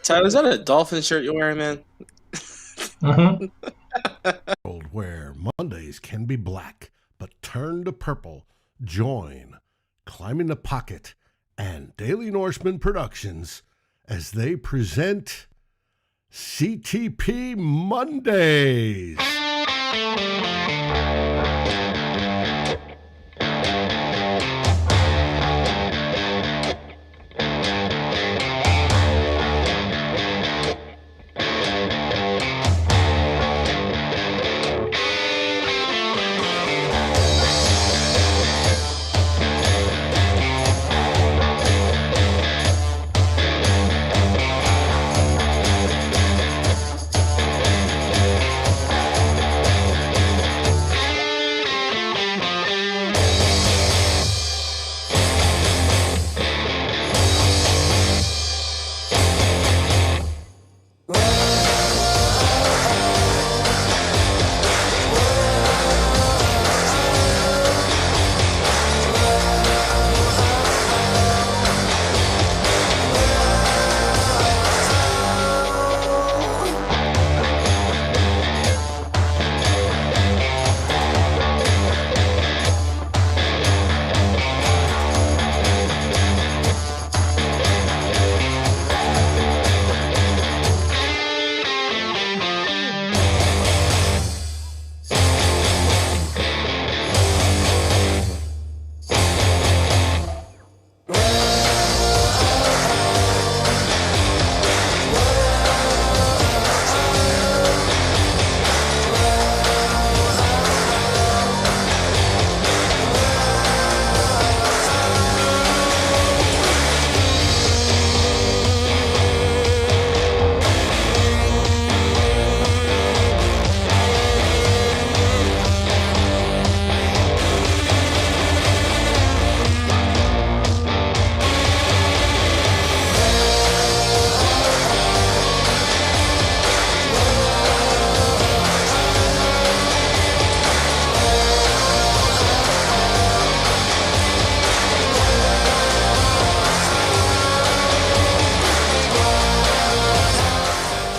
Tyler, is that a dolphin shirt you're wearing, man? Mm-hmm. Where Mondays can be black, but turn to purple. Join Climbing the Pocket and Daily Norseman Productions as they present CTP Mondays.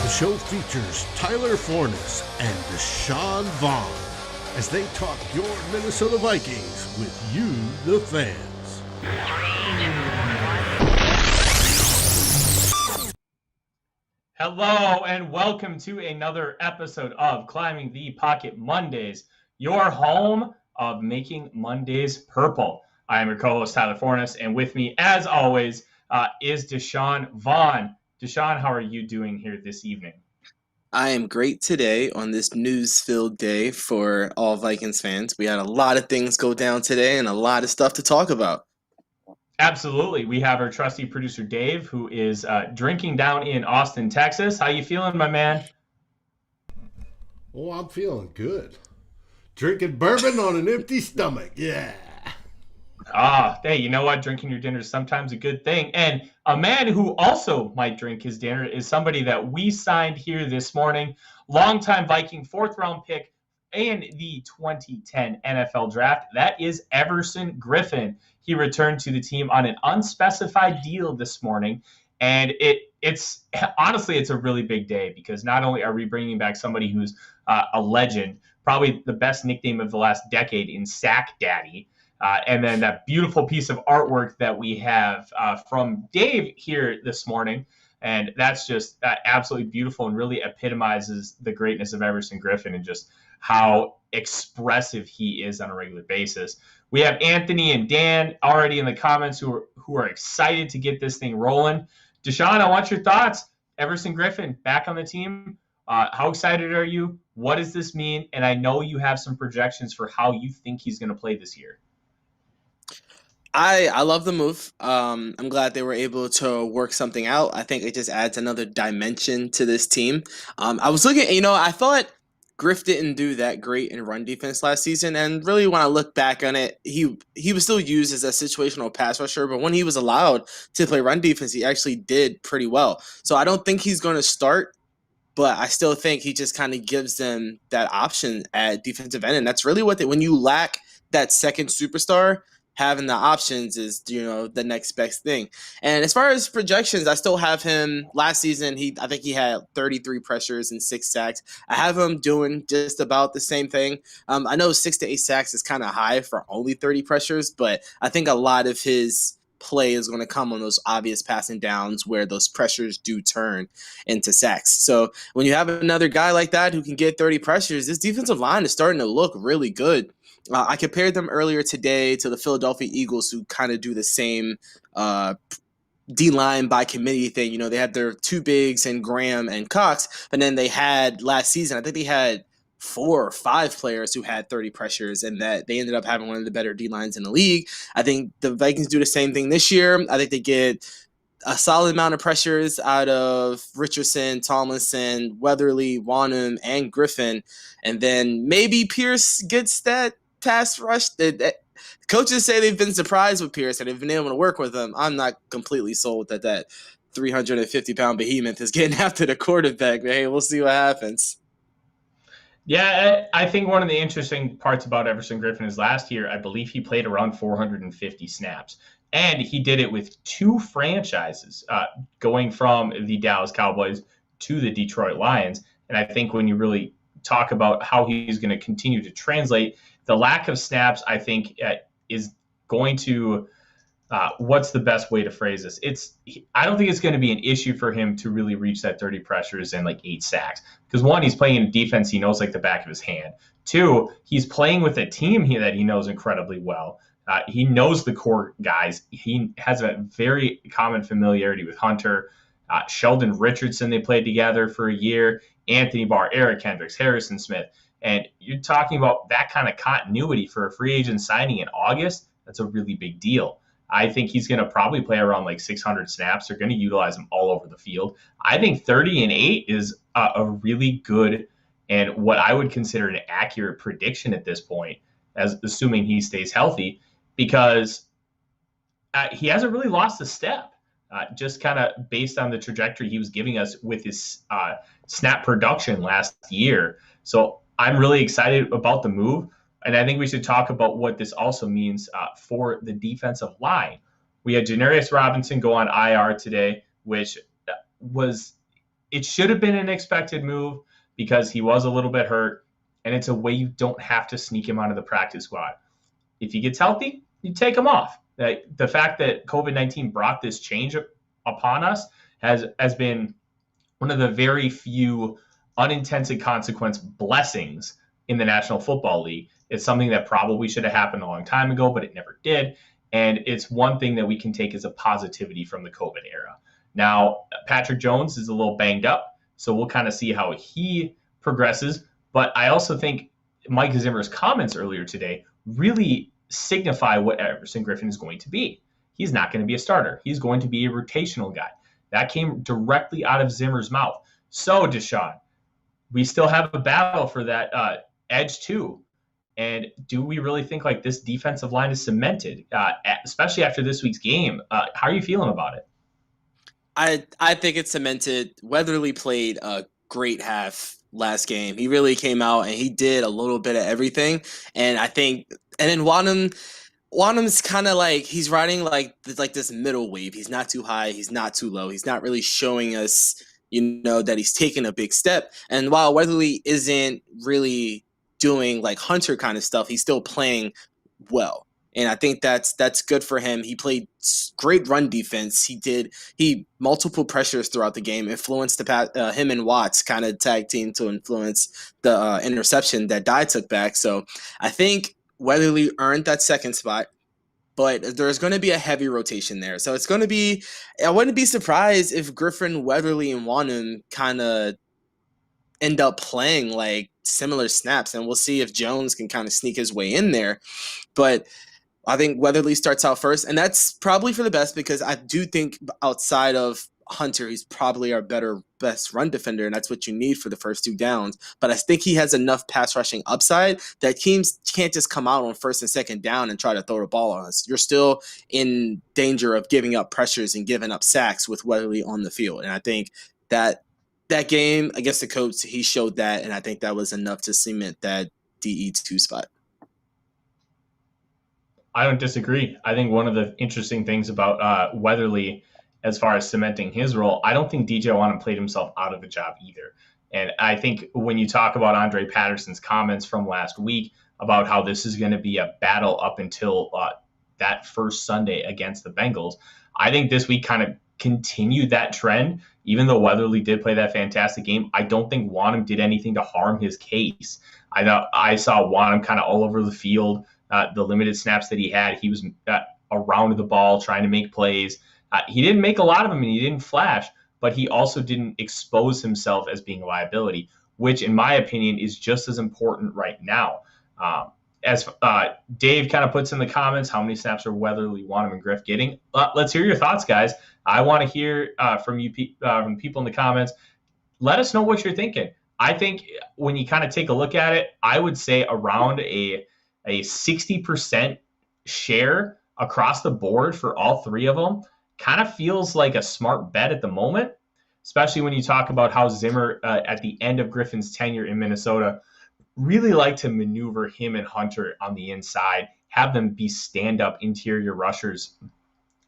The show features Tyler Forness and Deshawn Vaughan as they talk your Minnesota Vikings with you, the fans. Hello and welcome to another episode of Climbing the Pocket Mondays, your home of making Mondays purple. I am your co-host Tyler Forness, and with me, as always, is Deshawn Vaughan. Deshawn, how are you doing here this evening? I am great today on this news-filled day for all Vikings fans. We had a lot of things go down today and a lot of stuff to talk about. Absolutely. We have our trusty producer, Dave, who is drinking down in Austin, Texas. How you feeling, my man? Oh, I'm feeling good. Drinking bourbon on an empty stomach. Yeah. Hey, you know what? Drinking your dinner is sometimes a good thing. And a man who also might drink his dinner is somebody that we signed here this morning, longtime Viking, fourth-round pick in the 2010 NFL Draft. That is Everson Griffen. He returned to the team on an unspecified deal this morning, and it's honestly, it's a really big day because not only are we bringing back somebody who's a legend, probably the best nickname of the last decade in Sack Daddy, and then that beautiful piece of artwork that we have from Dave here this morning. And that's just absolutely beautiful and really epitomizes the greatness of Everson Griffen and just how expressive he is on a regular basis. We have Anthony and Dan already in the comments who are excited to get this thing rolling. Deshawn, I want your thoughts. Everson Griffen back on the team. How excited are you? What does this mean? And I know you have some projections for how you think he's going to play this year. I love the move. I'm glad they were able to work something out. I think it just adds another dimension to this team. I was looking, I thought Griff didn't do that great in run defense last season, and really when I look back on it, he was still used as a situational pass rusher, but when he was allowed to play run defense, he actually did pretty well. So I don't think he's going to start, but I still think he just kind of gives them that option at defensive end, and that's really what when you lack that second superstar, having the options is, the next best thing. And as far as projections, I still have him last season. I think he had 33 pressures and 6 sacks. I have him doing just about the same thing. I know 6 to 8 sacks is kind of high for only 30 pressures, but I think a lot of his play is going to come on those obvious passing downs where those pressures do turn into sacks. So when you have another guy like that who can get 30 pressures, this defensive line is starting to look really good. I compared them earlier today to the Philadelphia Eagles, who kind of do the same D-line by committee thing. They had their 2 bigs and Graham and Cox, but then they had last season, I think they had 4 or 5 players who had 30 pressures, and that they ended up having one of the better D-lines in the league. I think the Vikings do the same thing this year. I think they get a solid amount of pressures out of Richardson, Tomlinson, Weatherly, Vaughan, and Griffin. And then maybe Pierce gets that pass rush. Coaches say they've been surprised with Pierce and they've been able to work with him. I'm not completely sold that 350-pound behemoth is getting after the quarterback. But hey, we'll see what happens. Yeah, I think one of the interesting parts about Everson Griffin is last year, I believe he played around 450 snaps. And he did it with 2 franchises, going from the Dallas Cowboys to the Detroit Lions. And I think when you really talk about how he's going to continue to translate, the lack of snaps, I think, is going to what's the best way to phrase this? I don't think it's going to be an issue for him to really reach that 30 pressures and like 8 sacks. Because 1, he's playing in a defense he knows like the back of his hand. 2, he's playing with a team that he knows incredibly well. He knows the core guys. He has a very common familiarity with Hunter. Sheldon Richardson, they played together for a year. Anthony Barr, Eric Hendricks, Harrison Smith. And you're talking about that kind of continuity for a free agent signing in August. That's a really big deal. I think he's going to probably play around like 600 snaps. They're going to utilize him all over the field. I think 30 and 8 is a really good and what I would consider an accurate prediction at this point, as assuming he stays healthy, because he hasn't really lost a step, just kind of based on the trajectory he was giving us with his snap production last year. So I'm really excited about the move. And I think we should talk about what this also means for the defensive line. We had Janarius Robinson go on IR today, which it should have been an expected move because he was a little bit hurt. And it's a way you don't have to sneak him onto the practice squad. If he gets healthy, you take him off. The fact that COVID-19 brought this change upon us has been one of the very few unintended consequence blessings in the National Football League. It's something that probably should have happened a long time ago, but it never did. And it's one thing that we can take as a positivity from the COVID era. Now, Patrick Jones is a little banged up, so we'll kind of see how he progresses. But I also think Mike Zimmer's comments earlier today really signify what Everson Griffin is going to be. He's not going to be a starter. He's going to be a rotational guy. That came directly out of Zimmer's mouth. So, Deshawn, we still have a battle for that edge too. And do we really think like this defensive line is cemented, especially after this week's game? How are you feeling about it? I think it's cemented. Weatherly played a great half last game. He really came out and he did a little bit of everything. And then Wanham's kind of like he's riding like this middle wave. He's not too high. He's not too low. He's not really showing us, that he's taking a big step. And while Weatherly isn't really doing like Hunter kind of stuff, he's still playing well. And I think that's good for him. He played great run defense. He multiple pressures throughout the game, influenced him and Watts kind of tag team to influence the interception that Dye took back. So I think Weatherly earned that second spot, but there's going to be a heavy rotation there. So it's going to be, I wouldn't be surprised if Griffin, Weatherly, and Wanham kind of end up playing like similar snaps, and we'll see if Jones can kind of sneak his way in there. But I think Weatherly starts out first, and that's probably for the best because I do think outside of Hunter, he's probably our best run defender, and that's what you need for the first 2 downs. But I think he has enough pass rushing upside that teams can't just come out on first and second down and try to throw the ball on us. You're still in danger of giving up pressures and giving up sacks with Weatherly on the field. And I think that game against the Colts, he showed that, and I think that was enough to cement that DE2 spot. I don't disagree. I think one of the interesting things about Weatherly, as far as cementing his role, I don't think DJ Wanham played himself out of the job either. And I think when you talk about Andre Patterson's comments from last week about how this is going to be a battle up until that first Sunday against the Bengals, I think this week kind of continued that trend. Even though Weatherly did play that fantastic game, I don't think Wanham did anything to harm his case. I saw Wanham kind of all over the field. The limited snaps that he had, he was around the ball trying to make plays. He didn't make a lot of them and he didn't flash, but he also didn't expose himself as being a liability, which in my opinion is just as important right now. As Dave kind of puts in the comments, how many snaps are Weatherly, Wanham, and Griff getting? Let's hear your thoughts, guys. I want to hear from you, from people in the comments. Let us know what you're thinking. I think when you kind of take a look at it, I would say around a 60% share across the board for all three of them kind of feels like a smart bet at the moment, especially when you talk about how Zimmer at the end of Griffin's tenure in Minnesota really liked to maneuver him and Hunter on the inside, have them be stand-up interior rushers,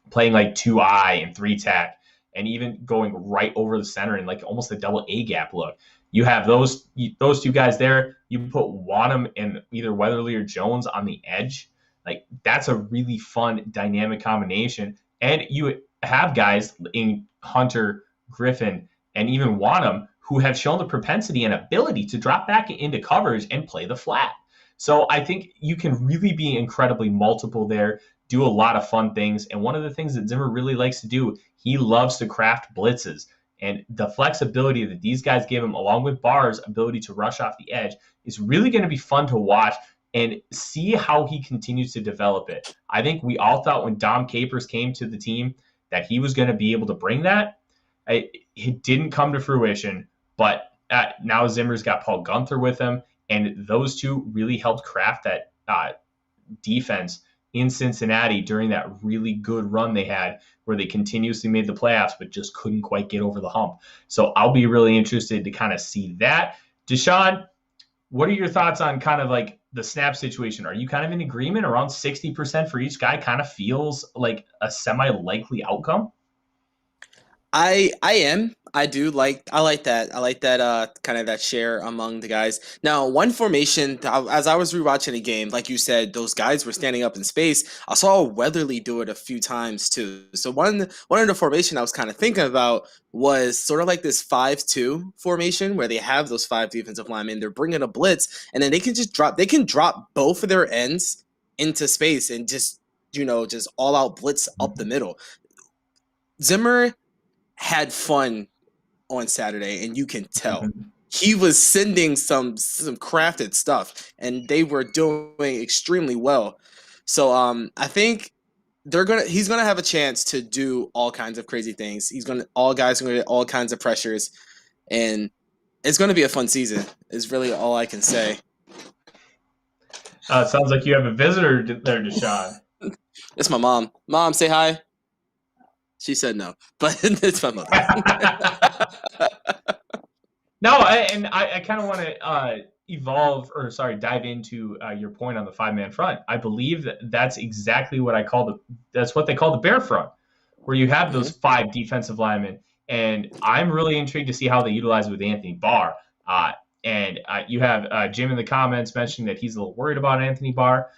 playing like 2-eye and 3-tack, and even going right over the center in like almost a double A-gap look. You have those two guys there. You put Wanham and either Weatherly or Jones on the edge. Like, that's a really fun, dynamic combination. And you have guys in Hunter, Griffin, and even Wanham who have shown the propensity and ability to drop back into coverage and play the flat. So I think you can really be incredibly multiple there, do a lot of fun things. And one of the things that Zimmer really likes to do, he loves to craft blitzes. And the flexibility that these guys give him, along with Barr's ability to rush off the edge, is really going to be fun to watch and see how he continues to develop it. I think we all thought when Dom Capers came to the team that he was going to be able to bring that. It didn't come to fruition, but now Zimmer's got Paul Gunther with him, and those two really helped craft that defense in Cincinnati during that really good run they had where they continuously made the playoffs but just couldn't quite get over the hump. So I'll be really interested to kind of see that. Deshawn, what are your thoughts on kind of like the snap situation? Are you kind of in agreement? Around 60% for each guy kind of feels like a semi-likely outcome? I am. I like that. I like that kind of that share among the guys. Now, one formation, as I was rewatching the game, like you said, those guys were standing up in space. I saw Weatherly do it a few times too. So one of the formation I was kind of thinking about was sort of like this 5-2 formation where they have those 5 defensive linemen. They're bringing a blitz, and then they can just drop both of their ends into space and just all out blitz up the middle. Zimmer had fun on Saturday, and you can tell he was sending some crafted stuff, and they were doing extremely well. So I think he's gonna have a chance to do all kinds of crazy things. All guys are gonna get all kinds of pressures, and it's gonna be a fun season. Is really all I can say. It sounds like you have a visitor there, Deshawn. It's my mom. Mom, say hi. She said no, but it's my mother. No, I kind of want to dive into your point on the 5-man front. I believe that's exactly what that's what they call the bear front, where you have those 5 defensive linemen. And I'm really intrigued to see how they utilize it with Anthony Barr. And you have Jim in the comments mentioning that he's a little worried about Anthony Barr.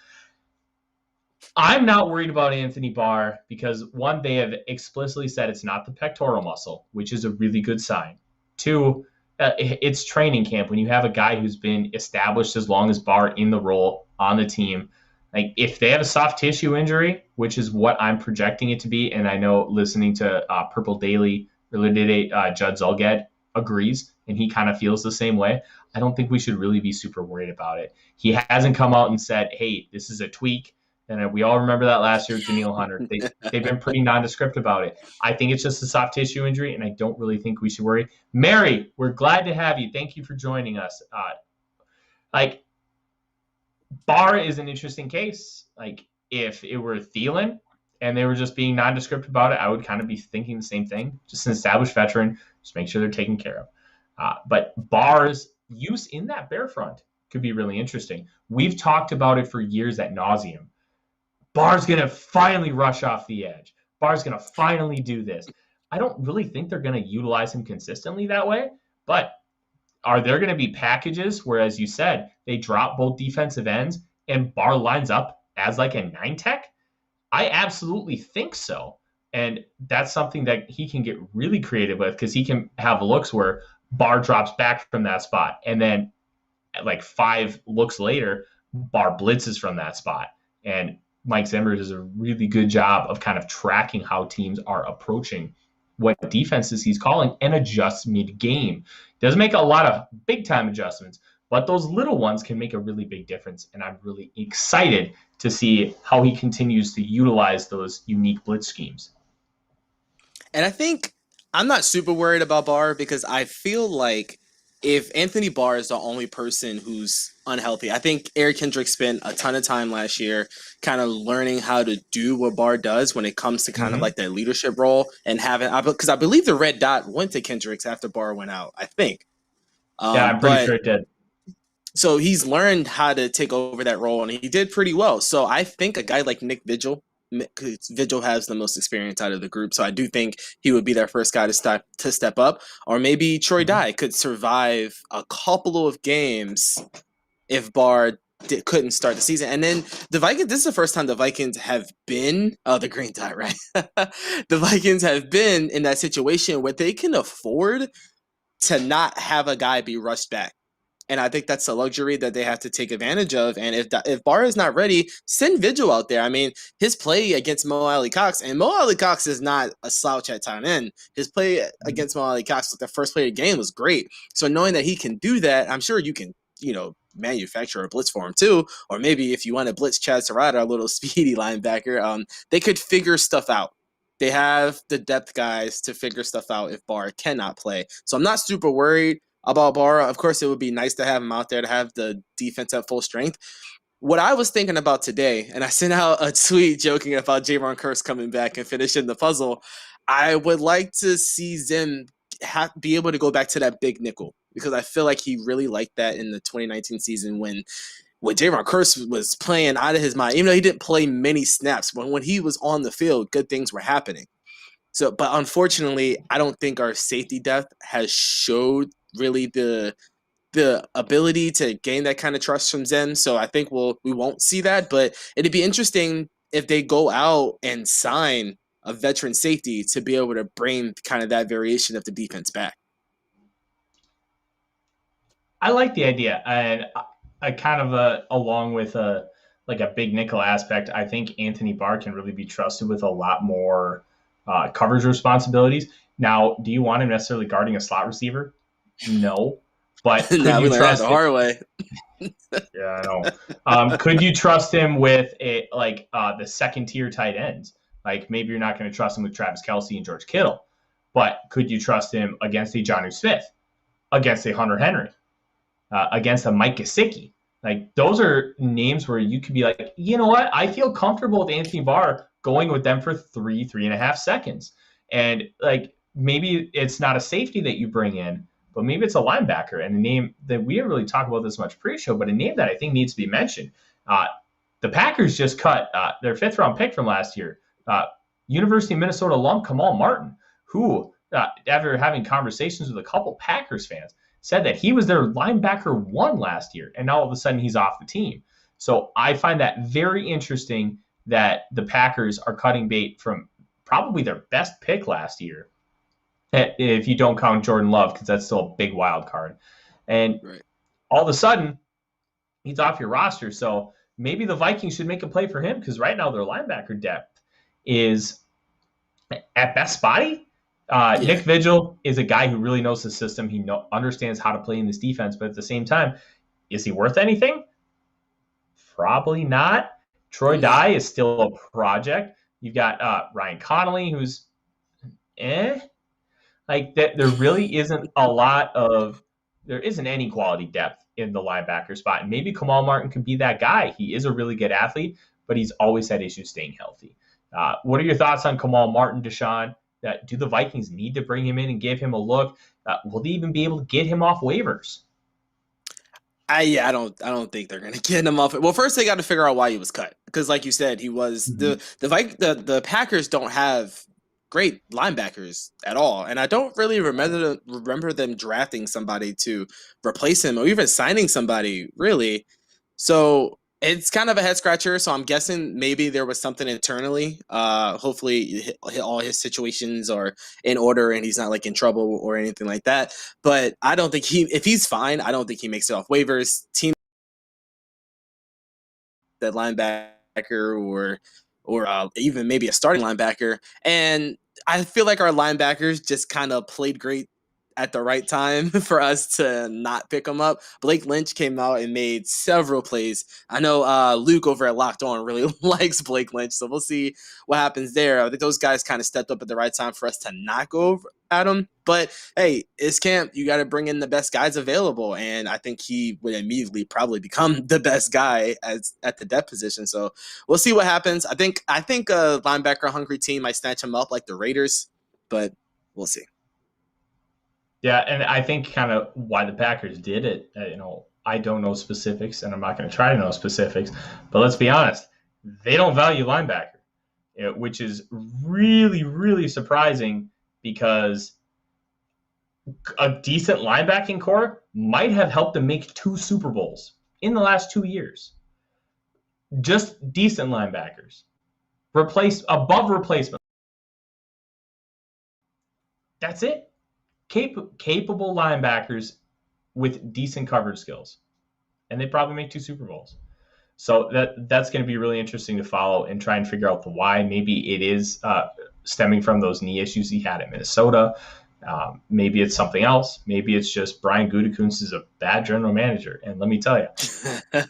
I'm not worried about Anthony Barr because, one, they have explicitly said it's not the pectoral muscle, which is a really good sign. 2, it's training camp. When you have a guy who's been established as long as Barr in the role on the team, like if they have a soft tissue injury, which is what I'm projecting it to be, and I know listening to Purple Daily related, Judd Zulgad agrees, and he kind of feels the same way. I don't think we should really be super worried about it. He hasn't come out and said, hey, this is a tweak. And we all remember that last year with Daniil Hunter. They've been pretty nondescript about it. I think it's just a soft tissue injury, and I don't really think we should worry. Mary, we're glad to have you. Thank you for joining us. Barr is an interesting case. Like, if it were Thielen and they were just being nondescript about it, I would kind of be thinking the same thing. Just an established veteran. Just make sure they're taken care of. But Barr's use in that bear front could be really interesting. We've talked about it for years ad nauseum. Barr's going to finally rush off the edge. Barr's going to finally do this. I don't really think they're going to utilize him consistently that way, but are there going to be packages where, as you said, they drop both defensive ends and Barr lines up as like a 9-tech? I absolutely think so. And that's something that he can get really creative with, because he can have looks where Barr drops back from that spot, and then like 5 looks later, Barr blitzes from that spot. And Mike Zimmer does a really good job of kind of tracking how teams are approaching what defenses he's calling and adjusts mid-game. Doesn't make a lot of big-time adjustments, but those little ones can make a really big difference. And I'm really excited to see how he continues to utilize those unique blitz schemes. And I think I'm not super worried about Barr, because I feel like if Anthony Barr is the only person who's unhealthy, I think Eric Kendrick spent a ton of time last year kind of learning how to do what Barr does when it comes to kind of like that leadership role, and having, because I believe the red dot went to Kendricks after Barr went out, I think. Yeah, I'm pretty sure it did. So he's learned how to take over that role, and he did pretty well. So I think a guy like Nick Vigil, because Vigil has the most experience out of the group, so I do think he would be their first guy to step up. Or maybe Troy Dye could survive a couple of games if Barr couldn't start the season. And then the Vikings, this is the first time the Vikings have been, the green dot, right? The Vikings have been in that situation where they can afford to not have a guy be rushed back. And I think that's a luxury that they have to take advantage of. And if Barr is not ready, send Vigil out there. I mean, his play against Mo Alley Cox, and Mo Alley Cox is not a slouch at tight end. His play against Mo Alley Cox, the first play of the game, was great. So knowing that he can do that, I'm sure you can, manufacture a blitz for him too. Or maybe if you want to blitz Chad Serrata, a little speedy linebacker, they could figure stuff out. They have the depth guys to figure stuff out if Barr cannot play. So I'm not super worried about Barr. Of course, it would be nice to have him out there to have the defense at full strength. What I was thinking about today, and I sent out a tweet joking about Javon Curse coming back and finishing the puzzle, I would like to see Zim be able to go back to that big nickel, because I feel like he really liked that in the 2019 season when Javon Curse was playing out of his mind. Even though he didn't play many snaps, but when he was on the field, good things were happening. So, but unfortunately, I don't think our safety depth has showed really the ability to gain that kind of trust from Zim. So I think we won't see that, but it'd be interesting if they go out and sign a veteran safety to be able to bring kind of that variation of the defense back. I like the idea, and I kind of along with a big nickel aspect, I think Anthony Barr can really be trusted with a lot more coverage responsibilities. Now, do you want him necessarily guarding a slot receiver? No, but could now you we trust the hard way? Yeah, I know. Could you trust him with the second tier tight ends? Like, maybe you're not going to trust him with Travis Kelce and George Kittle, but could you trust him against a Jonnu Smith, against a Hunter Henry, against a Mike Gesicki? Like, those are names where you could be like, you know what? I feel comfortable with Anthony Barr going with them for 3.5 seconds. And maybe it's not a safety that you bring in, but maybe it's a linebacker. And a name that we didn't really talk about this much pre-show, but a name that I think needs to be mentioned. The Packers just cut their 5th-round pick from last year, University of Minnesota alum Kamal Martin, who, after having conversations with a couple Packers fans, said that he was their linebacker 1 last year, and now all of a sudden he's off the team. So I find that very interesting that the Packers are cutting bait from probably their best pick last year, if you don't count Jordan Love, because that's still a big wild card. And all of a sudden, he's off your roster. So maybe the Vikings should make a play for him, because right now their linebacker depth is at best spotty. Nick Vigil is a guy who really knows the system. He understands how to play in this defense, but at the same time, is he worth anything? Probably not. Troy Dye is still a project. You've got Ryan Connolly, who's Like, that there really isn't there isn't any quality depth in the linebacker spot. And maybe Kamal Martin could be that guy. He is a really good athlete, but he's always had issues staying healthy. What are your thoughts on Kamal Martin, Deshawn? Do the Vikings need to bring him in and give him a look? Will they even be able to get him off waivers? I don't think they're gonna get him off. Well, first they got to figure out why he was cut, because like you said, he was the Packers don't have great linebackers at all, and I don't really remember them drafting somebody to replace him or even signing somebody really. So it's kind of a head scratcher. So I'm guessing maybe there was something internally. Hopefully all his situations are in order and he's not like in trouble or anything like that. But I don't think if he's fine, I don't think he makes it off waivers. Team that linebacker or even maybe a starting linebacker. And I feel like our linebackers just kind of played great at the right time for us to not pick him up. Blake Lynch came out and made several plays. I know Luke over at Locked On really likes Blake Lynch, so we'll see what happens there. I think those guys kind of stepped up at the right time for us to not go over at him. But hey, it's camp. You got to bring in the best guys available, and I think he would immediately probably become the best guy at the depth position. So we'll see what happens. I think a linebacker hungry team might snatch him up like the Raiders, but we'll see. Yeah, and I think kind of why the Packers did it, I don't know specifics, and I'm not going to try to know specifics, but let's be honest, they don't value linebacker, which is really, really surprising because a decent linebacking core might have helped them make 2 Super Bowls in the last 2 years. Just decent linebackers. Above replacement. That's it. Capable linebackers with decent coverage skills, and they probably make 2 Super Bowls. So that's going to be really interesting to follow and try and figure out the why. Maybe it is stemming from those knee issues he had at Minnesota. Maybe it's something else. Maybe it's just Brian Gutekunst is a bad general manager. And let me tell you,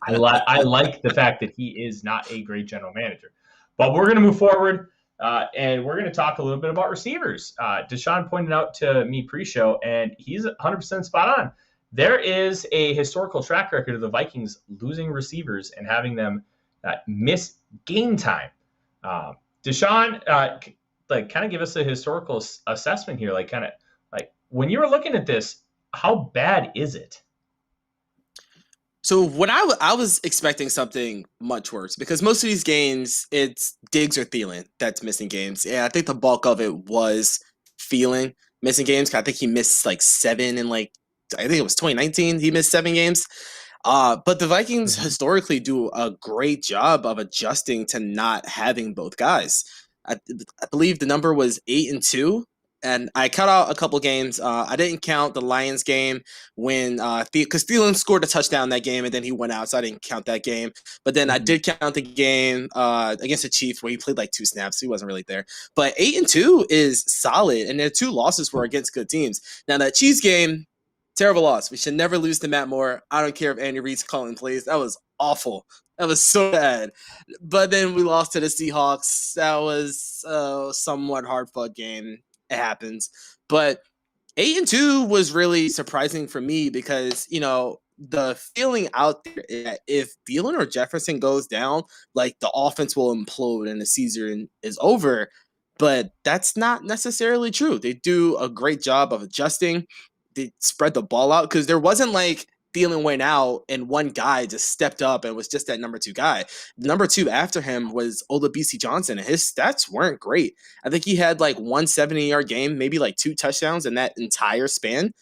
I like the fact that he is not a great general manager. But we're going to move forward. And we're going to talk a little bit about receivers. Deshawn pointed out to me pre-show, and he's 100% spot on. There is a historical track record of the Vikings losing receivers and having them miss game time. Deshawn, kind of give us a historical assessment here. Like when you were looking at this, how bad is it? So what I was expecting something much worse, because most of these games it's Diggs or Thielen that's missing games. Yeah, I think the bulk of it was Thielen missing games. I think he missed like 7 in I think it was 2019. He missed 7 games. But the Vikings historically do a great job of adjusting to not having both guys. I believe the number was 8-2. And I cut out a couple games. I didn't count the Lions game when because Thielen scored a touchdown that game and then he went out, so I didn't count that game. But then I did count the game against the Chiefs where he played like 2 snaps. So he wasn't really there. But 8-2 is solid, and their 2 losses were against good teams. Now that Chiefs game, terrible loss. We should never lose to Matt Moore. I don't care if Andy Reid's calling plays. That was awful. That was so bad. But then we lost to the Seahawks. That was a somewhat hard-fought game. It happens. But 8-2 was really surprising for me because, the feeling out there is that if Thielen or Jefferson goes down, like the offense will implode and the season is over. But that's not necessarily true. They do a great job of adjusting. They spread the ball out because there wasn't like Thielen went out and one guy just stepped up and was just that number 2 guy. The number 2 after him was Olabisi Johnson, and his stats weren't great. I think he had like 170-yard game, maybe like 2 touchdowns in that entire span.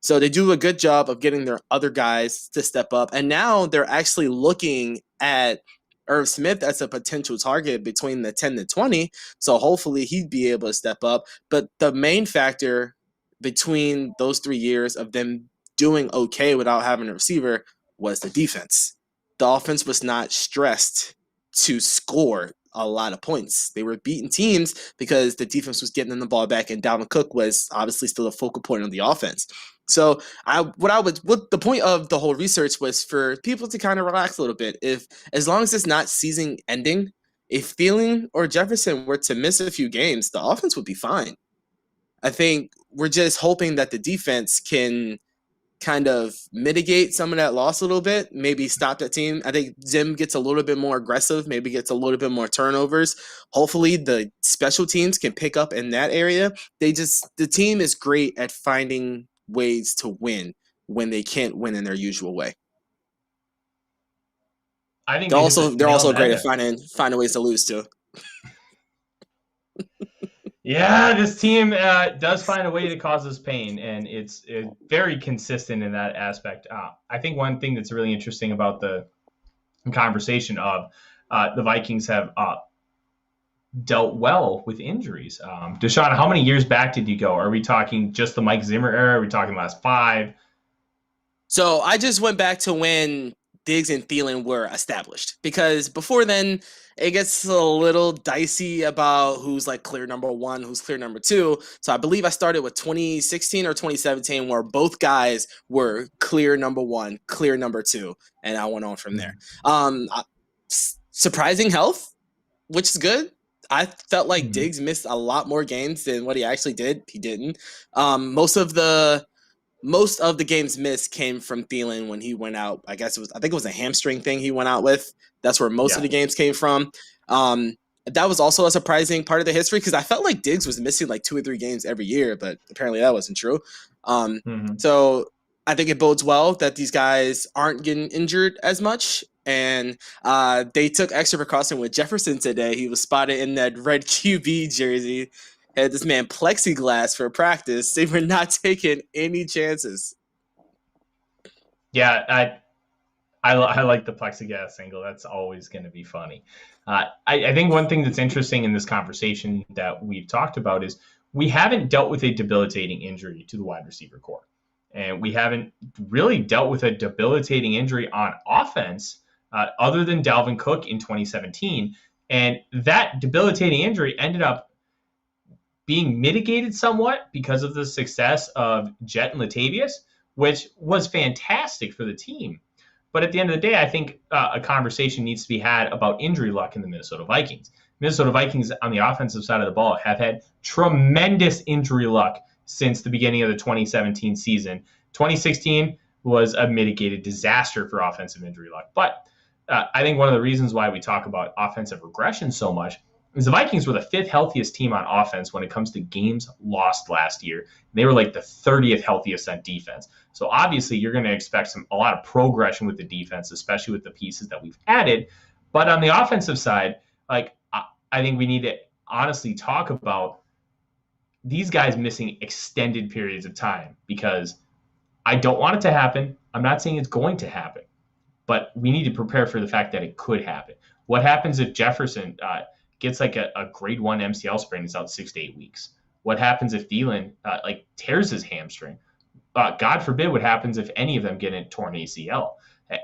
So they do a good job of getting their other guys to step up. And now they're actually looking at Irv Smith as a potential target between the 10 to 20. So hopefully he'd be able to step up. But the main factor between those 3 years of them doing okay without having a receiver was the defense. The offense was not stressed to score a lot of points. They were beating teams because the defense was getting them the ball back, and Dalvin Cook was obviously still a focal point of the offense. So what the point of the whole research was for people to kind of relax a little bit. If as long as it's not season ending, if Thielen or Jefferson were to miss a few games, the offense would be fine. I think we're just hoping that the defense can kind of mitigate some of that loss a little bit, maybe stop that team. I think Zim gets a little bit more aggressive, maybe gets a little bit more turnovers. Hopefully the special teams can pick up in that area. The team is great at finding ways to win when they can't win in their usual way. I think They're nail on also the great head at finding ways to lose too. Yeah, this team does find a way to cause us pain, and it's very consistent in that aspect. I think one thing that's really interesting about the conversation of the Vikings have dealt well with injuries. Deshawn, how many years back did you go? Are we talking just the Mike Zimmer era? Are we talking last 5? So I just went back to when Diggs and Thielen were established, because before then it gets a little dicey about who's like clear number 1, who's clear number 2. So I believe I started with 2016 or 2017 where both guys were clear number 1, clear number 2, and I went on from there. Surprising health, which is good. I felt like Diggs missed a lot more games than what he actually did. He didn't. Most of the games missed came from Thielen when he went out. I think it was a hamstring thing he went out with. That's where most of the games came from. That was also a surprising part of the history, because I felt like Diggs was missing like 2 or 3 games every year, but apparently that wasn't true. So I think it bodes well that these guys aren't getting injured as much. And they took extra precaution with Jefferson today. He was spotted in that red QB jersey. Had this man plexiglass for practice. They were not taking any chances. Yeah, I like the plexiglass angle. That's always going to be funny. I think one thing that's interesting in this conversation that we've talked about is we haven't dealt with a debilitating injury to the wide receiver core. And we haven't really dealt with a debilitating injury on offense other than Dalvin Cook in 2017. And that debilitating injury ended up being mitigated somewhat because of the success of Jet and Latavius, which was fantastic for the team. But at the end of the day, I think a conversation needs to be had about injury luck in the Minnesota Vikings. Minnesota Vikings on the offensive side of the ball have had tremendous injury luck since the beginning of the 2017 season. 2016 was a mitigated disaster for offensive injury luck. But I think one of the reasons why we talk about offensive regression so much is the Vikings were the 5th healthiest team on offense when it comes to games lost last year. They were like the 30th healthiest on defense. So obviously you're going to expect a lot of progression with the defense, especially with the pieces that we've added. But on the offensive side, like I think we need to honestly talk about these guys missing extended periods of time, because I don't want it to happen. I'm not saying it's going to happen, but we need to prepare for the fact that it could happen. What happens if Jefferson gets like a grade 1 MCL sprain, is out 6 to 8 weeks? What happens if Thielen tears his hamstring? God forbid what happens if any of them get a torn ACL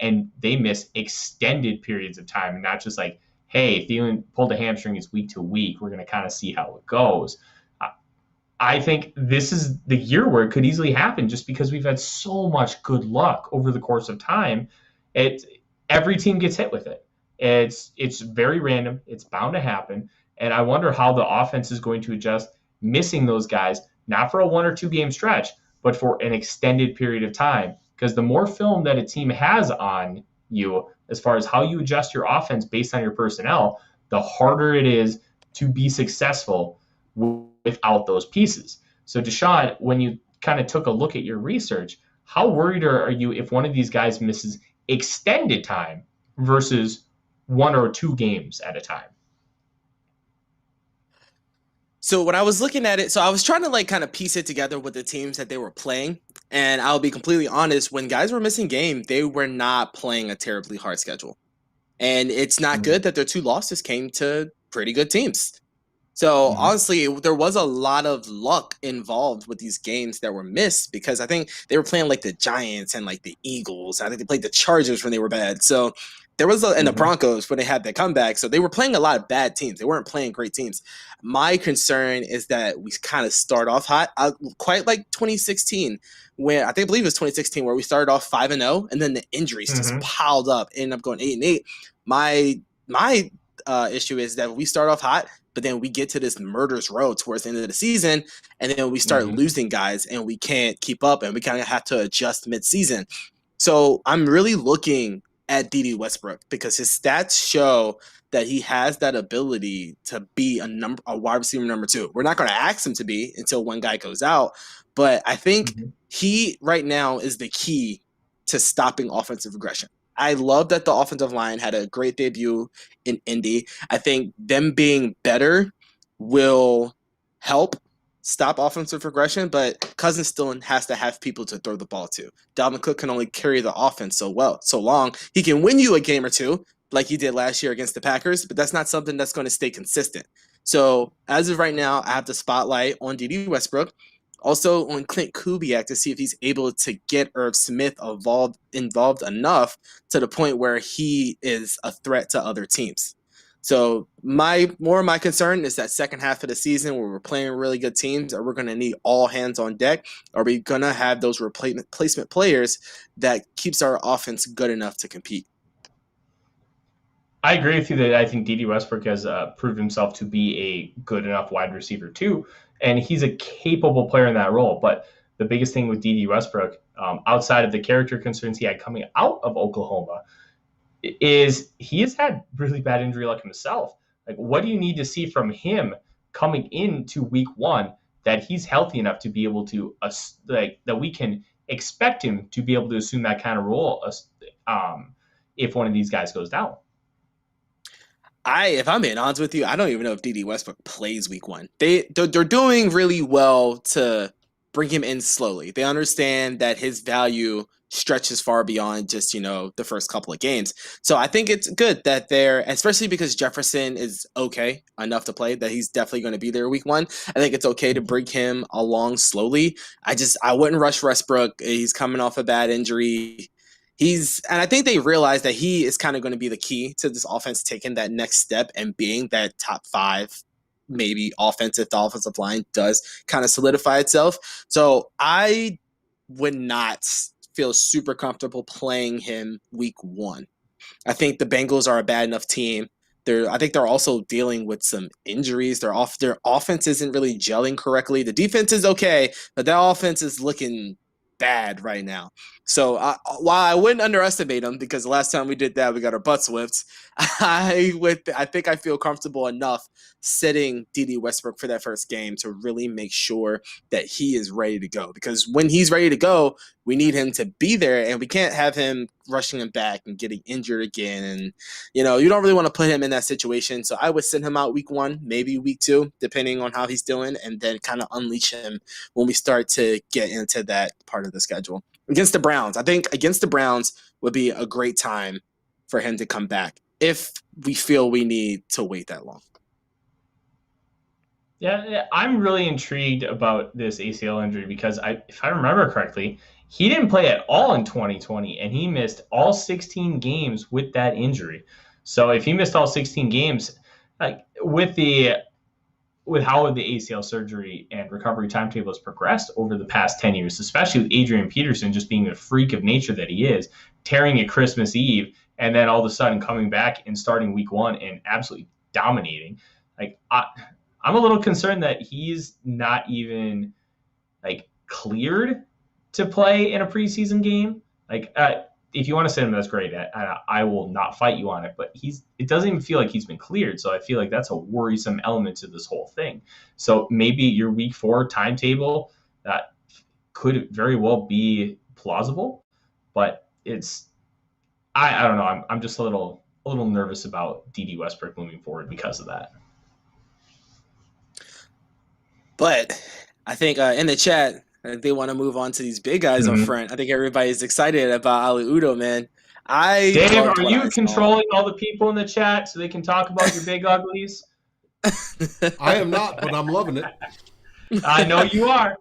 and they miss extended periods of time, and not just like, hey, Thielen pulled a hamstring, it's week to week, we're going to kind of see how it goes. I think this is the year where it could easily happen, just because we've had so much good luck over the course of time. Every team gets hit with it. It's very random. It's bound to happen. And I wonder how the offense is going to adjust missing those guys, not for a 1 or 2 game stretch, but for an extended period of time. Because the more film that a team has on you, as far as how you adjust your offense based on your personnel, the harder it is to be successful without those pieces. So Deshawn, when you kind of took a look at your research, how worried are you if one of these guys misses extended time versus 1 or 2 games at a time? So when I was looking at it, so I was trying to kind of piece it together with the teams that they were playing. And I'll be completely honest, when guys were missing game, they were not playing a terribly hard schedule. And it's not good that their 2 losses came to pretty good teams. So honestly, there was a lot of luck involved with these games that were missed, because I think they were playing like the Giants and like the Eagles. I think they played the Chargers when they were bad. So there was and the Broncos when they had their comeback. So they were playing a lot of bad teams. They weren't playing great teams. My concern is that we kind of start off hot, quite like 2016, where I believe it was 2016, where we started off 5-0, and then the injuries just piled up, ended up going 8-8. My issue is that we start off hot, but then we get to this murderous road towards the end of the season, and then we start losing guys, and we can't keep up, and we kind of have to adjust mid-season. So I'm really looking at D.D. Westbrook, because his stats show that he has that ability to be a wide receiver number 2. We're not going to ask him to be until one guy goes out, but I think he right now is the key to stopping offensive regression. I love that the offensive line had a great debut in Indy. I think them being better will help stop offensive regression, but Cousins still has to have people to throw the ball to. Dalvin Cook can only carry the offense so long. He can win you a game or two, like he did last year against the Packers, but that's not something that's going to stay consistent. So as of right now, I have the spotlight on D.D. Westbrook, also on Clint Kubiak to see if he's able to get Irv Smith involved enough to the point where he is a threat to other teams. So my concern is that second half of the season where we're playing really good teams, are we going to need all hands on deck? Are we going to have those replacement players that keeps our offense good enough to compete? I agree with you that I think D.D. Westbrook has proved himself to be a good enough wide receiver too, and he's a capable player in that role. But the biggest thing with D.D. Westbrook, outside of the character concerns he had coming out of Oklahoma, is he has had really bad injury luck himself. Like, what do you need to see from him coming into week one that he's healthy enough to be able to, that we can expect him to be able to assume that kind of role if one of these guys goes down? If I'm being honest with you, I don't even know if D.D. Westbrook plays week one. They're doing really well to bring him in slowly. They understand that his value stretches far beyond just, the first couple of games. So I think it's good that especially because Jefferson is okay enough to play, that he's definitely going to be there week one. I think it's okay to bring him along slowly. I wouldn't rush Westbrook. He's coming off a bad injury. And I think they realize that he is kind of going to be the key to this offense taking that next step and being that top five, maybe offensive. The offensive line does kind of solidify itself. So I would not feel super comfortable playing him week one. I think the Bengals are a bad enough team. I think they're also dealing with some injuries. Their offense isn't really gelling correctly. The defense is okay, but their offense is looking bad right now. So while I wouldn't underestimate them, because the last time we did that, we got our butts whipped, I think I feel comfortable enough sitting D.D. Westbrook for that first game to really make sure that he is ready to go. Because when he's ready to go, we need him to be there, and we can't have him rushing him back and getting injured again. And, you don't really want to put him in that situation. So I would send him out week one, maybe week two, depending on how he's doing, and then kind of unleash him when we start to get into that part of the schedule. Against the Browns, I think against the Browns would be a great time for him to come back if we feel we need to wait that long. Yeah, I'm really intrigued about this ACL injury because if I remember correctly, he didn't play at all in 2020, and he missed all 16 games with that injury. So if he missed all 16 games, like with how the ACL surgery and recovery timetable has progressed over the past 10 years, especially with Adrian Peterson just being the freak of nature that he is, tearing at Christmas Eve, and then all of a sudden coming back and starting week one and absolutely dominating. Like, I'm a little concerned that he's not even cleared to play in a preseason game. If you want to send him, that's great. I will not fight you on it, but it doesn't even feel like he's been cleared. So I feel like that's a worrisome element to this whole thing. So maybe your week 4 timetable that could very well be plausible, but I don't know. I'm just a little nervous about D.D. Westbrook moving forward because of that. But I think in the chat, they want to move on to these big guys up front. I think everybody's excited about Ali Udoh, man. Dave, are you controlling all the people in the chat so they can talk about your big uglies? I am not, but I'm loving it. I know you are.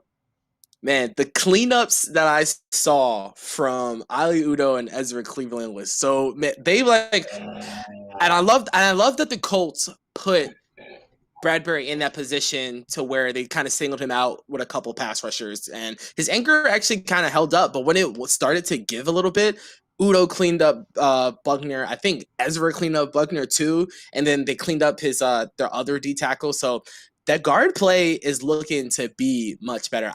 Man, the cleanups that I saw from Ali Udoh and Ezra Cleveland was so, man, and I loved that the Colts put Bradbury in that position to where they kind of singled him out with a couple pass rushers, and his anchor actually kind of held up. But when it started to give a little bit, Udoh cleaned up Buckner. I think Ezra cleaned up Buckner too, and then they cleaned up his their other D tackle. So that guard play is looking to be much better.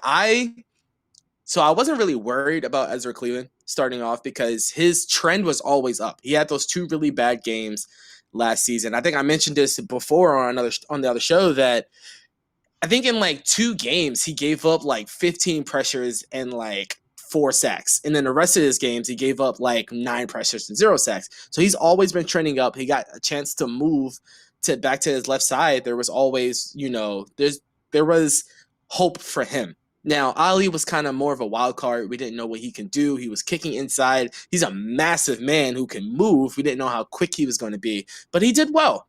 So I wasn't really worried about Ezra Cleveland starting off because his trend was always up. He had those 2 really bad games last season. I think I mentioned this before on the other show that I think in 2 games he gave up 15 pressures and 4 sacks. And then the rest of his games, he gave up like 9 pressures and 0 sacks. So he's always been trending up. He got a chance to move back to his left side. There was always, there was hope for him. Now, Ali was kind of more of a wild card. We didn't know what he can do. He was kicking inside. He's a massive man who can move. We didn't know how quick he was going to be, but he did well.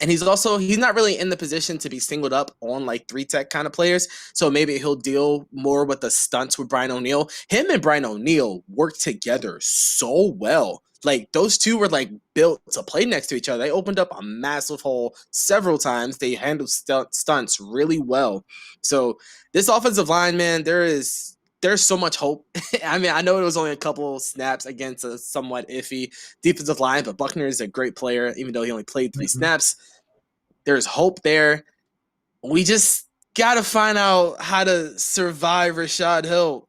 And he's not really in the position to be singled up on like 3-tech kind of players. So maybe he'll deal more with the stunts with Brian O'Neill. Him and Brian O'Neill worked together so well. Like those two were like built to play next to each other. They opened up a massive hole several times. They handled stunts really well. So this offensive line, man, there's so much hope. I mean, I know it was only a couple snaps against a somewhat iffy defensive line, but Buckner is a great player, even though he only played 3 snaps. There's hope there. We just got to find out how to survive Rashad Hill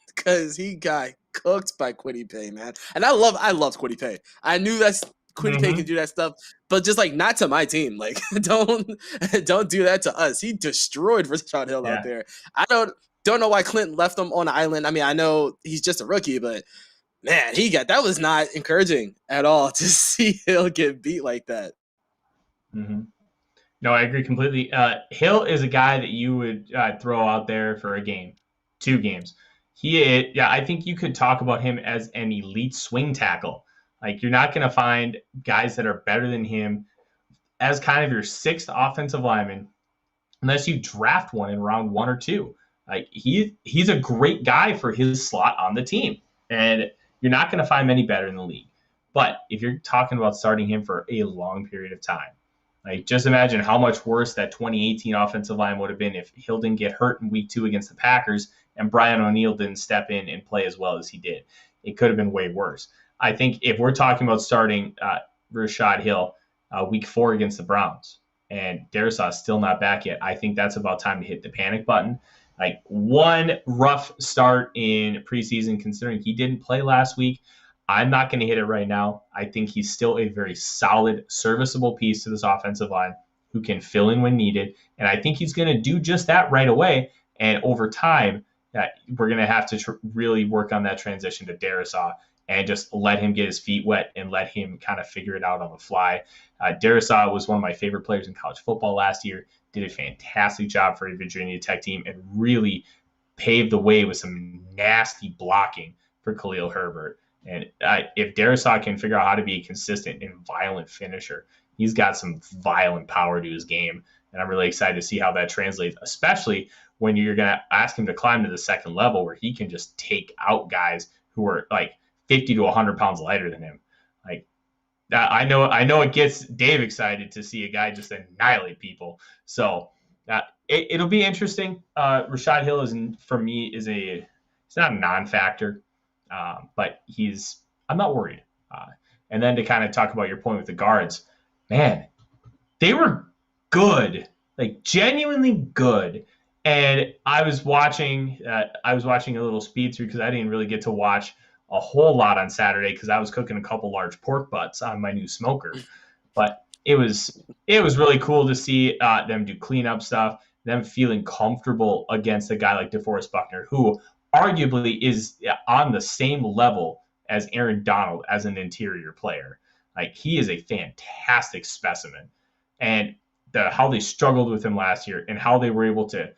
because he got cooked by Kwity Paye, man. And I loved Kwity Paye. I knew that Kwity Paye could do that stuff, but just like not to my team. Like don't do that to us. He destroyed Rashad Hill out there. I don't know why Clinton left him on the island. I mean, I know he's just a rookie, but man, that was not encouraging at all to see Hill get beat like that. Mm-hmm. No, I agree completely. Hill is a guy that you would throw out there for a game, 2 games. I think you could talk about him as an elite swing tackle. Like you're not going to find guys that are better than him as kind of your 6th offensive lineman unless you draft one in round 1 or 2. Like he's a great guy for his slot on the team, and you're not going to find many better in the league. But if you're talking about starting him for a long period of time, like just imagine how much worse that 2018 offensive line would have been if Hill didn't get hurt in week 2 against the Packers and Brian O'Neill didn't step in and play as well as he did. It could have been way worse. I think if we're talking about starting Rashad Hill week 4 against the Browns and Darrisaw's still not back yet, I think that's about time to hit the panic button. Like one rough start in preseason, considering he didn't play last week. I'm not going to hit it right now. I think he's still a very solid, serviceable piece to this offensive line who can fill in when needed. And I think he's going to do just that right away. And over time, we're going to have to really work on that transition to Darrisaw and just let him get his feet wet and let him kind of figure it out on the fly. Darrisaw was one of my favorite players in college football last year, did a fantastic job for a Virginia Tech team and really paved the way with some nasty blocking for Khalil Herbert. And if Darrisaw can figure out how to be a consistent and violent finisher, he's got some violent power to his game. And I'm really excited to see how that translates, especially when you're going to ask him to climb to the second level where he can just take out guys who are like 50 to 100 pounds lighter than him. Like I know it gets Dave excited to see a guy just annihilate people. So it'll be interesting. Rashad Hill is not a non-factor. But I'm not worried. And then to kind of talk about your point with the guards, man, they were good, like genuinely good. And I was watching a little speed through because I didn't really get to watch a whole lot on Saturday because I was cooking a couple large pork butts on my new smoker. But it was really cool to see them do cleanup stuff, them feeling comfortable against a guy like DeForest Buckner, who arguably is on the same level as Aaron Donald as an interior player. Like he is a fantastic specimen, and how they struggled with him last year and how they were able to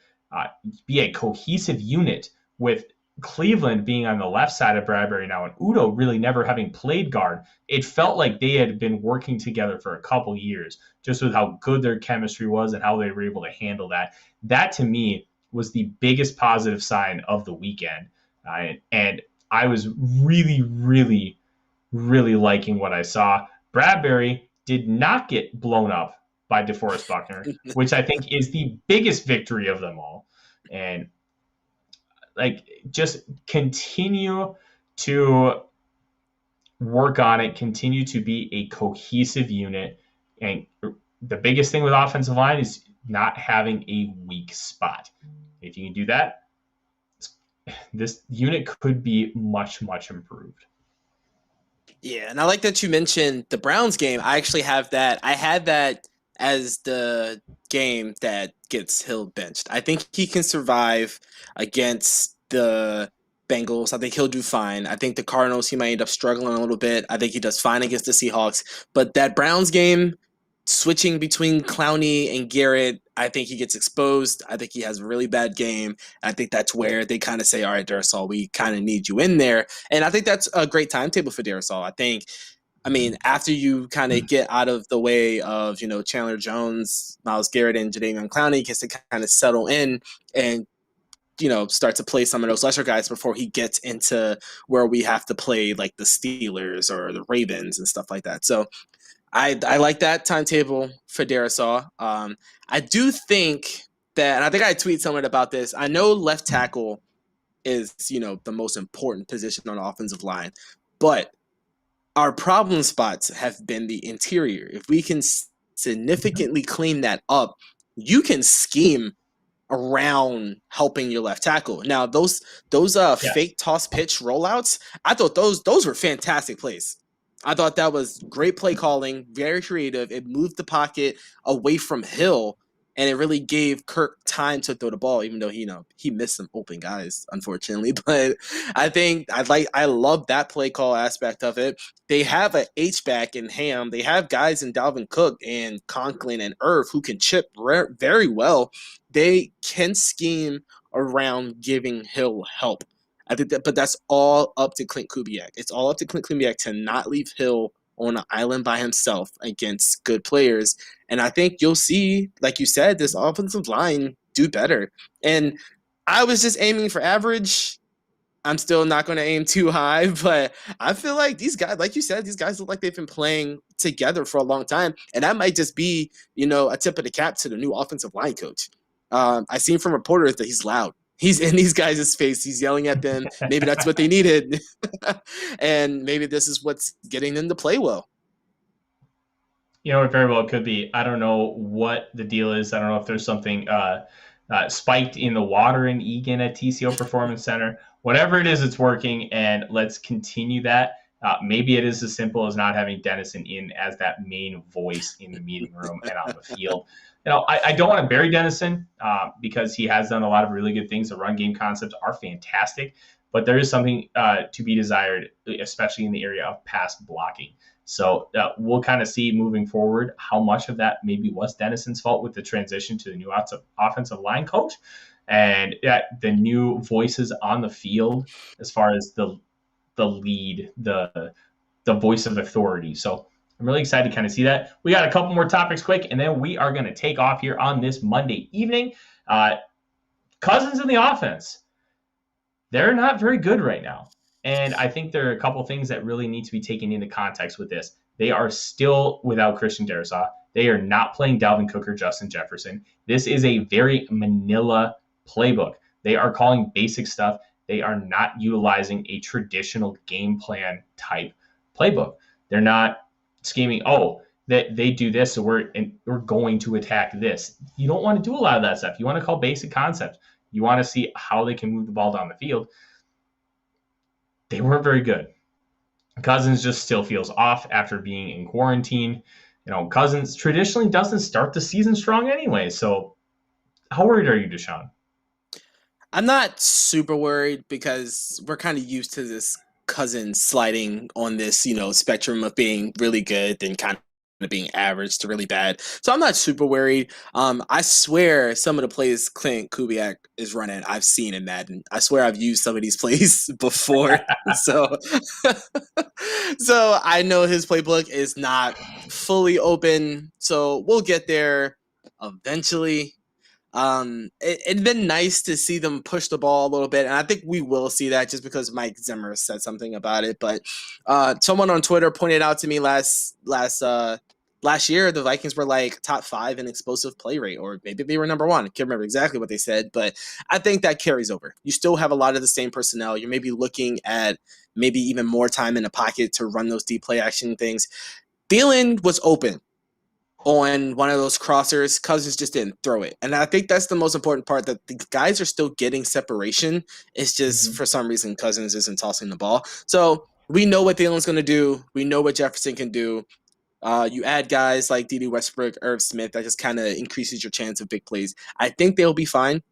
be a cohesive unit with Cleveland being on the left side of Bradbury now and Udo really never having played guard. It felt like they had been working together for a couple years just with how good their chemistry was and how they were able to handle that. That to me was the biggest positive sign of the weekend. And I was really, really, really liking what I saw. Bradbury did not get blown up by DeForest Buckner, which I think is the biggest victory of them all. And like, just continue to work on it, continue to be a cohesive unit. And the biggest thing with offensive line is not having a weak spot. If you can do that, this unit could be much, much improved. Yeah, and I like that you mentioned the Browns game. I actually have that. I had that as the game that gets Hill benched. I think he can survive against the Bengals. I think he'll do fine. I think the Cardinals, he might end up struggling a little bit. I think he does fine against the Seahawks. But that Browns game, switching between Clowney and Garrett, I think he gets exposed. I think he has a really bad game. I think that's where they kind of say, all right, Darrisaw, we kind of need you in there. And I think that's a great timetable for Darrisaw. I mean, after you kind of get out of the way of, Chandler Jones, Myles Garrett, and Jadeveon Clowney, gets to kind of settle in and start to play some of those lesser guys before he gets into where we have to play like the Steelers or the Ravens and stuff like that. So I like that timetable for Darrisaw. I do think that, and I think I tweeted somewhere about this. I know left tackle is, the most important position on the offensive line, but our problem spots have been the interior. If we can significantly clean that up, you can scheme around helping your left tackle. Now, those fake toss pitch rollouts, I thought those were fantastic plays. I thought that was great play calling, very creative. It moved the pocket away from Hill, and it really gave Kirk time to throw the ball, even though he missed some open guys, unfortunately. But I love that play call aspect of it. They have an H-back in Ham. They have guys in Dalvin Cook and Conklin and Irv who can chip very well. They can scheme around giving Hill help. I think but that's all up to Clint Kubiak. It's all up to Clint Kubiak to not leave Hill on an island by himself against good players. And I think you'll see, like you said, this offensive line do better. And I was just aiming for average. I'm still not going to aim too high, but I feel like these guys, like you said, these guys look like they've been playing together for a long time. And that might just be, a tip of the cap to the new offensive line coach. I seen from reporters that he's loud. He's in these guys' face. He's yelling at them. Maybe that's what they needed. And maybe this is what's getting them to play well. It very well could be. I don't know what the deal is. I don't know if there's something spiked in the water in Eagan at TCO Performance Center. Whatever it is, it's working, and let's continue that. Maybe it is as simple as not having Dennison in as that main voice in the meeting room and on the field. I don't want to bury Dennison because he has done a lot of really good things. The run game concepts are fantastic, but there is something to be desired, especially in the area of pass blocking. So we'll kind of see moving forward how much of that maybe was Dennison's fault with the transition to the new offensive line coach and the new voices on the field as far as the lead, the voice of authority. So I'm really excited to kind of see that. We got a couple more topics quick, and then we are going to take off here on this Monday evening. Cousins in the offense, they're not very good right now. And I think there are a couple things that really need to be taken into context with this. They are still without Christian Darrisaw. They are not playing Dalvin Cook or Justin Jefferson. This is a very Manila playbook. They are calling basic stuff. They are not utilizing a traditional game plan type playbook. They're not scheming, that they do this, so we're going to attack this. You don't want to do a lot of that stuff. You want to call basic concepts. You want to see how they can move the ball down the field. They weren't very good. Cousins just still feels off after being in quarantine. Cousins traditionally doesn't start the season strong anyway. So how worried are you, Deshawn? I'm not super worried because we're kind of used to this Cousins sliding on this, spectrum of being really good then kind of being average to really bad. So I'm not super worried. I swear some of the plays Clint Kubiak is running, I've seen in Madden. I swear I've used some of these plays before. so I know his playbook is not fully open. So we'll get there eventually. It'd been nice to see them push the ball a little bit, and I think we will see that just because Mike Zimmer said something about it. But someone on Twitter pointed out to me last year the Vikings were like top 5 in explosive play rate, or maybe they were number 1. I can't remember exactly what they said, but I think that carries over. You still have a lot of the same personnel. You're maybe looking at maybe even more time in the pocket to run those deep play action things. Thielen was open on one of those crossers. Cousins just didn't throw it. And I think that's the most important part, that the guys are still getting separation. It's just for some reason Cousins isn't tossing the ball. So we know what Thielen's going to do. We know what Jefferson can do. You add guys like D.D. Westbrook, Irv Smith, that just kind of increases your chance of big plays. I think they'll be fine.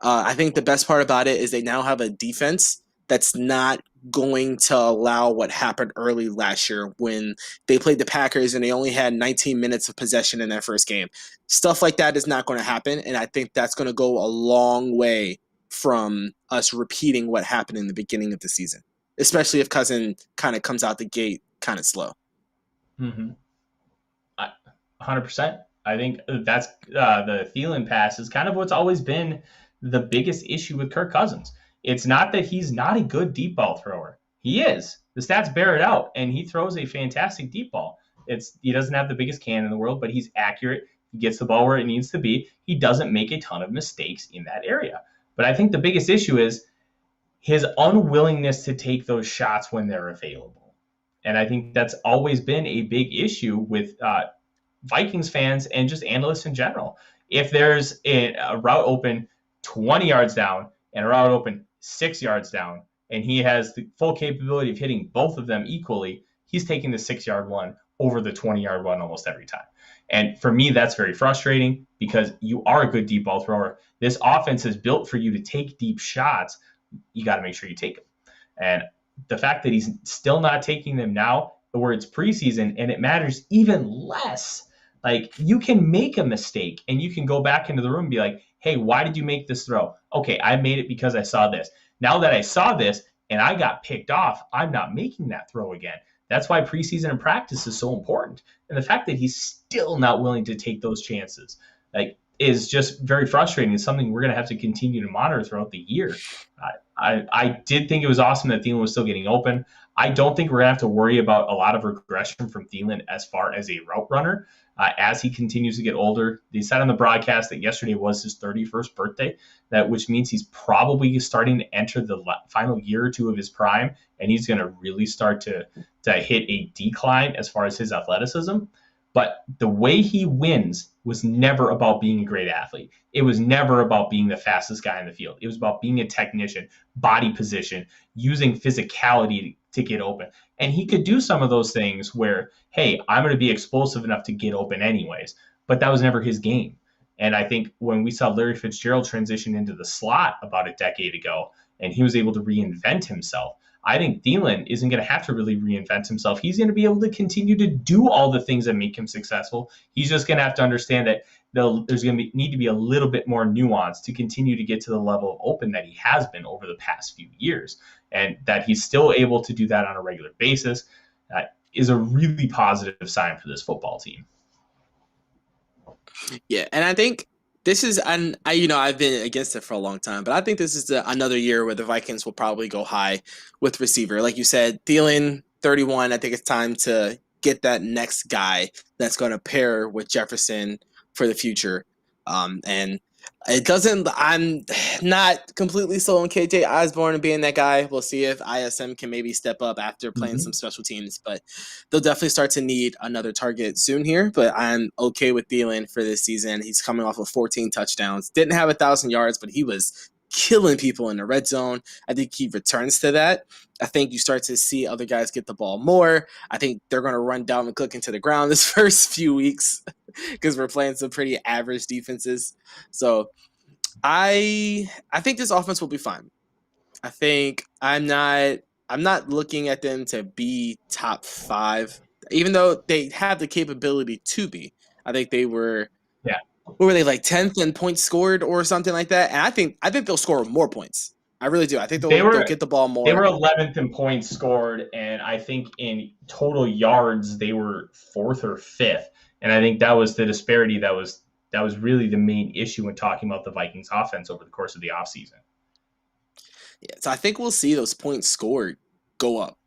I think the best part about it is they now have a defense that's not going to allow what happened early last year when they played the Packers and they only had 19 minutes of possession in their first game. Stuff like that is not going to happen, and I think that's going to go a long way from us repeating what happened in the beginning of the season, especially if Cousin kind of comes out the gate kind of slow. 100%. I think that's the Thielen pass is kind of what's always been the biggest issue with Kirk Cousins. It's not that he's not a good deep ball thrower. He is. The stats bear it out, and he throws a fantastic deep ball. He doesn't have the biggest cannon in the world, but he's accurate. He gets the ball where it needs to be. He doesn't make a ton of mistakes in that area. But I think the biggest issue is his unwillingness to take those shots when they're available. And I think that's always been a big issue with Vikings fans and just analysts in general. If there's a route open 20 yards down and a route open 6 yards down, and he has the full capability of hitting both of them equally, he's taking the 6-yard one over the 20-yard one almost every time. And for me, that's very frustrating because you are a good deep ball thrower. This offense is built for you to take deep shots. You got to make sure you take them. And the fact that he's still not taking them now, where it's preseason and it matters even less. Like, you can make a mistake and you can go back into the room and be like, hey, why did you make this throw? Okay, I made it because I saw this. Now that I saw this and I got picked off, I'm not making that throw again. That's why preseason and practice is so important. And the fact that he's still not willing to take those chances, is just very frustrating. It's something we're going to have to continue to monitor throughout the year. I did think it was awesome that Thielen was still getting open. I don't think we're going to have to worry about a lot of regression from Thielen as far as a route runner as he continues to get older. They said on the broadcast that yesterday was his 31st birthday, which means he's probably starting to enter the final year or two of his prime, and he's going to really start to hit a decline as far as his athleticism. But the way he wins was never about being a great athlete. It was never about being the fastest guy in the field. It was about being a technician, body position, using physicality to get open. And he could do some of those things where, hey, I'm going to be explosive enough to get open anyways. But that was never his game. And I think when we saw Larry Fitzgerald transition into the slot about a decade ago, and he was able to reinvent himself, I think Thielen isn't going to have to really reinvent himself. He's going to be able to continue to do all the things that make him successful. He's just going to have to understand that there's going to need to be a little bit more nuance to continue to get to the level of open that he has been over the past few years. And that he's still able to do that on a regular basis is a really positive sign for this football team. Yeah, and I think this is, I've been against it for a long time, but I think this is another year where the Vikings will probably go high with receiver. Like you said, Thielen, 31, I think it's time to get that next guy that's going to pair with Jefferson for the future. And I'm not completely sold on KJ Osborne and being that guy. We'll see if ISM can maybe step up after playing some special teams, but they'll definitely start to need another target soon here. But I'm okay with Thielen for this season. He's coming off of 14 touchdowns. Didn't have 1,000 yards, but he was killing people in the red zone. I think he returns to that. I think you start to see other guys get the ball more. I think they're going to run Dalvin Cook into the ground this first few weeks because we're playing some pretty average defenses. So I think this offense will be fine. I think I'm not looking at them to be top 5, even though they have the capability to be. I think they were what were they, like 10th in points scored or something like that? And I think they'll score more points. I really do. I think they'll get the ball more. They were 11th in points scored, and I think in total yards they were 4th or 5th. And I think that was the disparity that was really the main issue when talking about the Vikings offense over the course of the offseason. Yeah, so I think we'll see those points scored go up.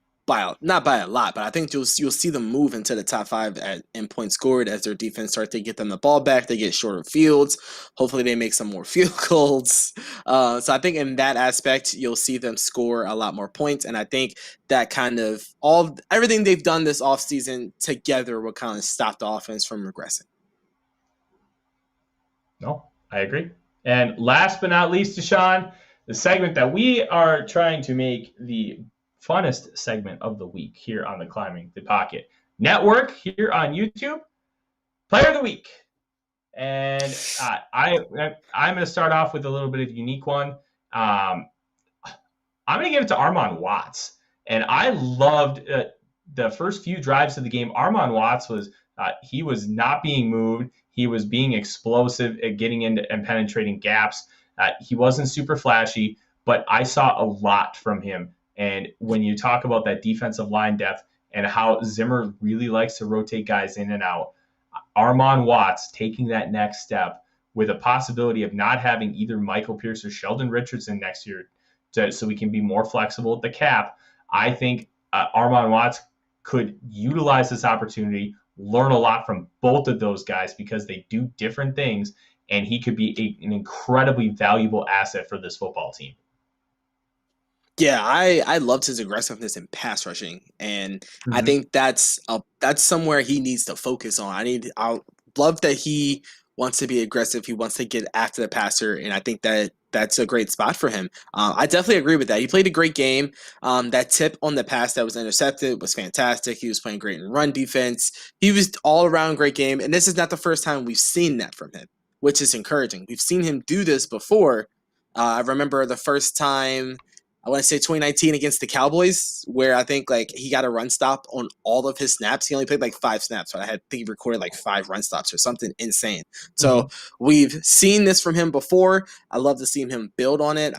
Not by a lot, but I think you'll see them move into the top 5 in points scored as their defense starts to get them the ball back. They get shorter fields. Hopefully they make some more field goals. So I think in that aspect, you'll see them score a lot more points. And I think that kind of everything they've done this offseason together will kind of stop the offense from regressing. No, I agree. And last but not least, Deshawn, the segment that we are trying to make the funnest segment of the week here on the Climbing the Pocket Network here on YouTube, Player of the Week. And I'm going to start off with a little bit of a unique one. I'm going to give it to Armond Watts. And I loved the first few drives of the game. Armond Watts he was not being moved. He was being explosive at getting into and penetrating gaps. He wasn't super flashy, but I saw a lot from him. And when you talk about that defensive line depth and how Zimmer really likes to rotate guys in and out, Armond Watts taking that next step with a possibility of not having either Michael Pierce or Sheldon Richardson next year so we can be more flexible at the cap. I think Armond Watts could utilize this opportunity, learn a lot from both of those guys because they do different things, and he could be an incredibly valuable asset for this football team. Yeah, I loved his aggressiveness in pass rushing, and I think that's somewhere he needs to focus on. I love that he wants to be aggressive. He wants to get after the passer, and I think that's a great spot for him. I definitely agree with that. He played a great game. That tip on the pass that was intercepted was fantastic. He was playing great in run defense. He was all around great game, and this is not the first time we've seen that from him, which is encouraging. We've seen him do this before. I remember the first time, I want to say 2019 against the Cowboys, where I think he got a run stop on all of his snaps. He only played 5 snaps, but I think he recorded 5 run stops or something insane. So we've seen this from him before. I love to see him build on it.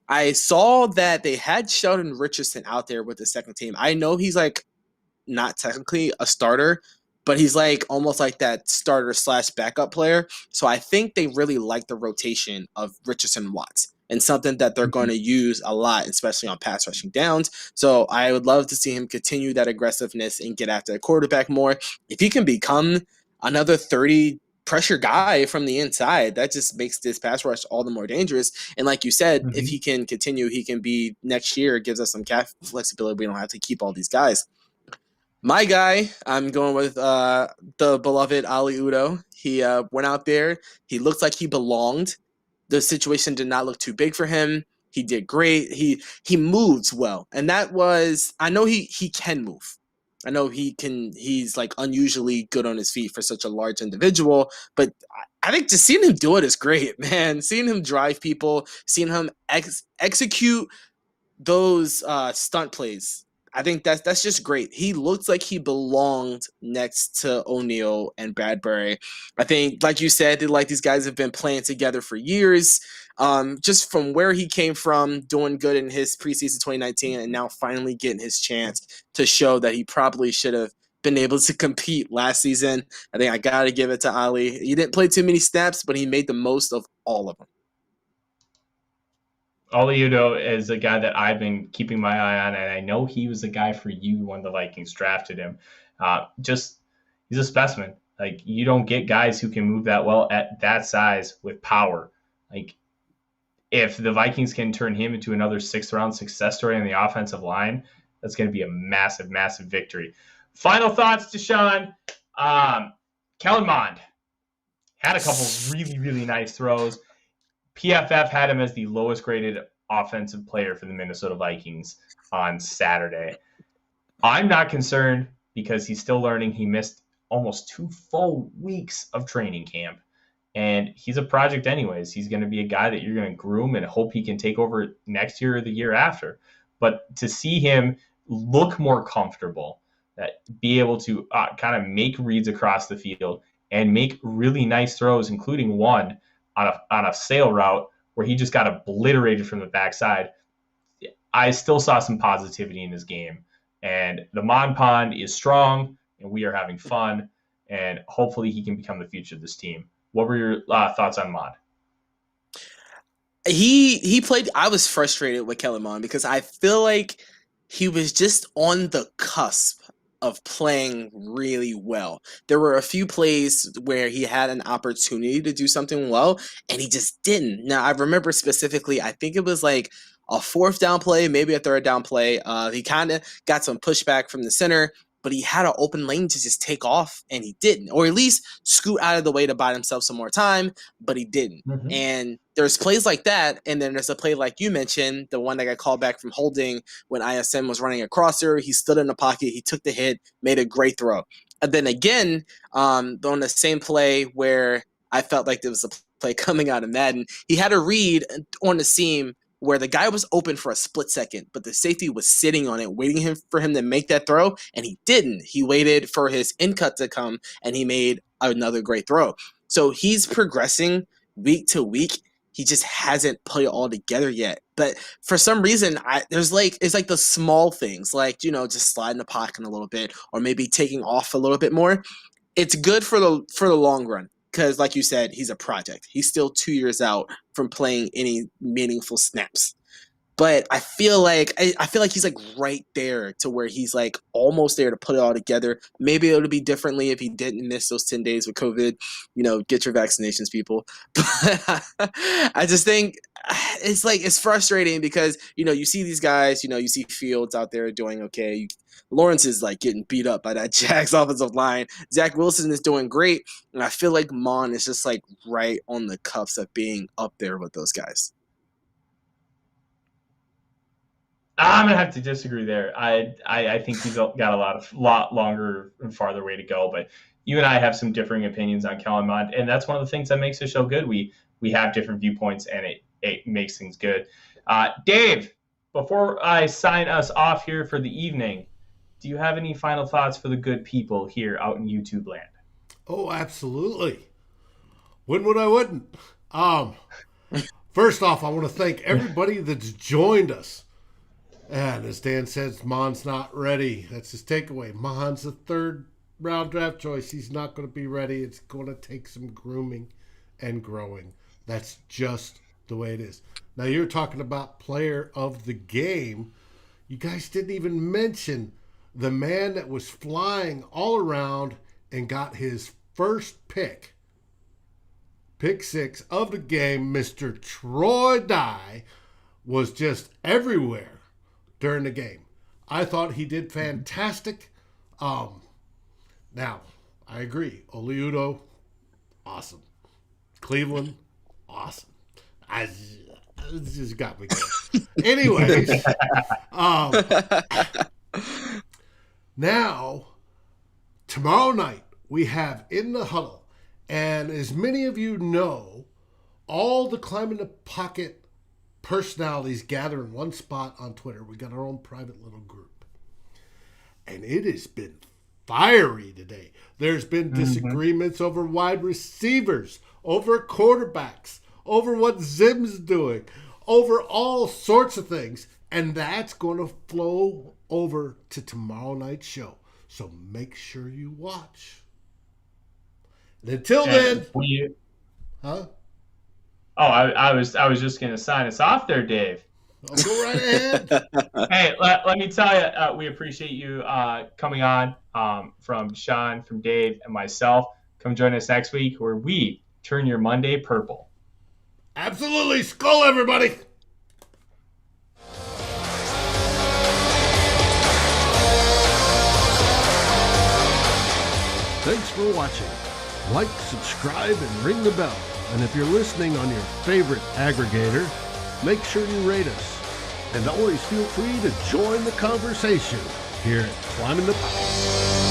I saw that they had Sheldon Richardson out there with the second team. I know he's not technically a starter, but he's almost like that starter / backup player. So I think they really like the rotation of Richardson and Watts, and something that they're going to use a lot, especially on pass rushing downs. So I would love to see him continue that aggressiveness and get after the quarterback more. If he can become another 30 pressure guy from the inside, that just makes this pass rush all the more dangerous. And like you said, if he can continue, he can be next year, gives us some cap flexibility. We don't have to keep all these guys. My guy, I'm going with the beloved Ali Udo. He went out there. He looked like he belonged. The situation did not look too big for him. He did great. He moves well. And that was, I know he can move. I know he's unusually good on his feet for such a large individual, but I think just seeing him do it is great, man. Seeing him drive people, seeing him execute those stunt plays, I think that's just great. He looks like he belonged next to O'Neal and Bradbury. I think, like you said, these guys have been playing together for years. Just from where he came from, doing good in his preseason 2019, and now finally getting his chance to show that he probably should have been able to compete last season. I think I got to give it to Ali. He didn't play too many snaps, but he made the most of all of them. Ali Udo is a guy that I've been keeping my eye on, and I know he was a guy for you when the Vikings drafted him. He's a specimen. You don't get guys who can move that well at that size with power. If the Vikings can turn him into another 6th-round success story on the offensive line, that's going to be a massive, massive victory. Final thoughts, Deshawn. Kellen Mond had a couple really, really nice throws. PFF had him as the lowest graded offensive player for the Minnesota Vikings on Saturday. I'm not concerned because he's still learning. He missed almost 2 full weeks of training camp, and he's a project anyways. He's going to be a guy that you're going to groom and hope he can take over next year or the year after. But to see him look more comfortable, be able to kind of make reads across the field and make really nice throws, including one on a sail route where he just got obliterated from the backside. I still saw some positivity in his game. And the Mon Pond is strong, and we are having fun, and hopefully he can become the future of this team. What were your thoughts on Mon? He played. I was frustrated with Kellen Mond because I feel like he was just on the cusp of playing really well. There were a few plays where he had an opportunity to do something well, and he just didn't. Now, I remember specifically, I think it was a 4th down play, maybe a 3rd down play. He kind of got some pushback from the center, but he had an open lane to just take off, and he didn't. Or at least scoot out of the way to buy himself some more time, but he didn't. And there's plays like that, and then there's a play like you mentioned, the one that got called back from holding when ISM was running across her. He stood in the pocket, he took the hit, made a great throw. And then again, on the same play where I felt like there was a play coming out of Madden, he had a read on the seam where the guy was open for a split second, but the safety was sitting on it, waiting for him to make that throw, and he didn't. He waited for his in cut to come, and he made another great throw. So he's progressing week to week. He just hasn't put it all together yet. But for some reason, it's like the small things, like, you know, just sliding the pocket a little bit, or maybe taking off a little bit more. It's good for the long run. Because, like you said, he's a project. He's still 2 years out from playing any meaningful snaps. But I feel like he's like right there to where he's like almost there to put it all together. Maybe it would be differently if he didn't miss those 10 days with COVID. You know, get your vaccinations, people. But I just think it's frustrating because, you know, you see these guys, you know, you see Fields out there doing okay. Lawrence is like getting beat up by that Jags offensive line. Zach Wilson is doing great. And I feel like Mon is just like right on the cuffs of being up there with those guys. I'm gonna have to disagree there. I think he's got a lot longer and farther way to go. But you and I have some differing opinions on Kellen Mond, and that's one of the things that makes the show good. We have different viewpoints, and it makes things good. Dave, before I sign us off here for the evening, do you have any final thoughts for the good people here out in YouTube land? Oh, absolutely. When would I wouldn't? First off, I want to thank everybody that's joined us. And as Dan says, Mon's not ready. That's his takeaway. Mon's a third-round draft choice. He's not going to be ready. It's going to take some grooming and growing. That's just the way it is. Now, you're talking about player of the game. You guys didn't even mention the man that was flying all around and got his first pick 6 of the game, Mr. Troy Dye, was just everywhere during the game. I thought he did fantastic. Now, I agree. Oli Udoh, awesome. Cleveland, awesome. It just got me going. Anyways, now, tomorrow night, we have In the Huddle. And as many of you know, all the Climb in the Pocket personalities gather in one spot on Twitter. We got our own private little group. And it has been fiery today. There's been disagreements over wide receivers, over quarterbacks, over what Zim's doing, over all sorts of things. And that's going to flow over to tomorrow night's show. So make sure you watch. And until then... Huh? Oh, I was just going to sign us off there, Dave. Oh, go right ahead. Hey, let me tell you, we appreciate you coming on from Deshawn, from Dave, and myself. Come join us next week where we turn your Monday purple. Absolutely. Skull, everybody. Thanks for watching. Like, subscribe, and ring the bell. And if you're listening on your favorite aggregator, make sure you rate us. And always feel free to join the conversation here at Climbing the Pocket.